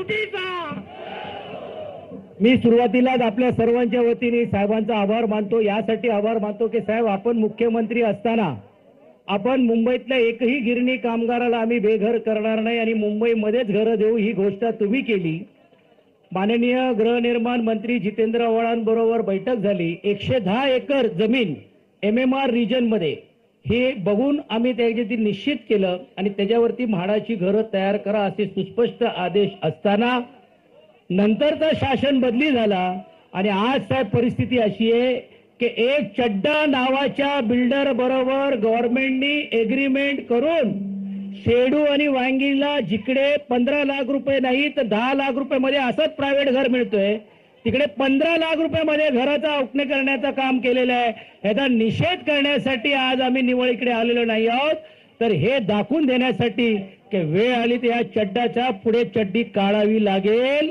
तुटीचा। मी सुरुवातीलाच आपल्या सर्वांच्या वतीने साहेबांचा आभार मानतो, यासाठी आभार मानतो की साहेब आपण मुख्यमंत्री असताना आपण मुंबईतल्या एकही गिरणी कामगाराला आम्ही बेघर करणार नाही आणि मुंबईमध्येच घरं देऊ ही घोषणा तुम्ही केली। माननीय गृहनिर्माण मंत्री जितेंद्र आव्हाडांबरोबर बैठक झाली। 110 एकर जमीन MMR रिजन मध्ये हे बघून आम्ही त्याच्यावरती निश्चित केलं आणि त्याच्यावरती म्हाडाची घरं तयार करा असे सुस्पष्ट आदेश असताना नंतरचा शासन बदली झाला आणि आज साहेब परिस्थिती अशी आहे की एक चड्डा नावाच्या बिल्डर बरोबर गव्हर्नमेंटनी एग्रीमेंट करून शेडू आणि वांगीला जिकडे 15 लाख रुपये नाही तर 10 लाख रुपये मध्ये असंच प्रायव्हेट घर मिळतोय, तिकडे 15 लाख रुपयामध्ये घराचा औकणे करण्याचं काम केलेलं आहे। याचा निषेध करण्यासाठी आज आम्ही निवळीकडे आलेलो नाही आहोत, तर हे दाखवून देण्यासाठी की वेळ आली तर या चड्डाच्या पुढे चड्डी काढावी लागेल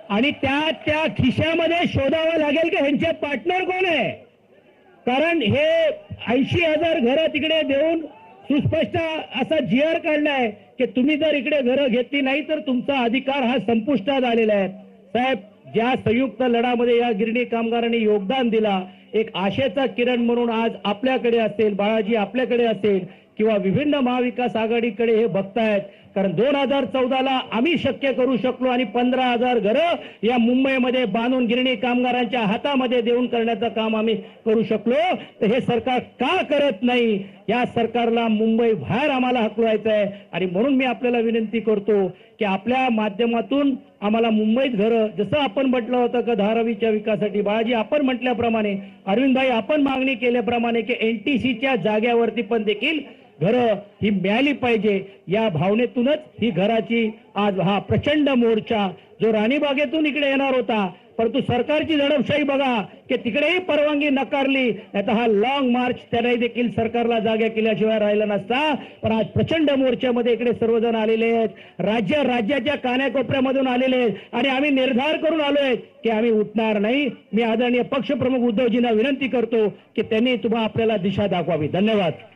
आणि त्या खिशामध्ये शोधावं लागेल की ह्यांचे पार्टनर कोण आहे। कारण हे 80,000 घरं तिकडे देऊन सुस्पष्ट असा GR काढलाय की तुम्ही जर इकडे घरं घेतली नाही तर तुमचा अधिकार हा संपुष्टात आलेला आहे। साहेब, ज्या संयुक्त लढामध्ये या गिरणी कामगारांनी योगदान दिला, एक आशेचा किरण म्हणून आज आपल्याकडे असेल, बाळाजी आपल्याकडे असेल किंवा विभिन्न महाविकास आघाडीकडे हे बघतायत। कारण 2014ला आम्ही शक्य करू शकलो आणि 15,000 घरं या मुंबईमध्ये बांधून गिरणी कामगारांच्या हातामध्ये देऊन करण्याचं काम आम्ही करू शकलो, तर हे सरकार का करत नाही? या सरकारला मुंबई बाहेर आम्हाला हकलवायचं आहे आणि म्हणून मी आपल्याला विनंती करतो की आपल्या माध्यमातून आम्हाला मुंबईत घरं, जसं आपण म्हटलं होतं की धारावीच्या विकासासाठी, बाळाजी आपण म्हटल्याप्रमाणे, अरविंदभाई आपण मागणी केल्याप्रमाणे की NTCच्या जाग्यावरती पण देखील घरं ही मिळाली पाहिजे, या भावनेतूनच ही घराची आज हा प्रचंड मोर्चा जो राणीबागेतून इकडे येणार होता, परंतु सरकारची दडपशाही बघा की तिकडेही परवानगी नकारली, नाहीतर हा लॉंग मार्च त्याने देखील सरकारला जागा केल्याशिवाय राहिला नसता। पण आज प्रचंड मोर्चामध्ये इकडे सर्वजण आलेले आहेत, राज्याच्या कानाकोपऱ्यामधून आलेले आहेत आणि आम्ही निर्धार करून आलोय की आम्ही उठणार नाही। मी आदरणीय पक्षप्रमुख उद्धवजींना विनंती करतो की त्यांनी तुम्हाला आपल्याला दिशा दाखवावी। धन्यवाद।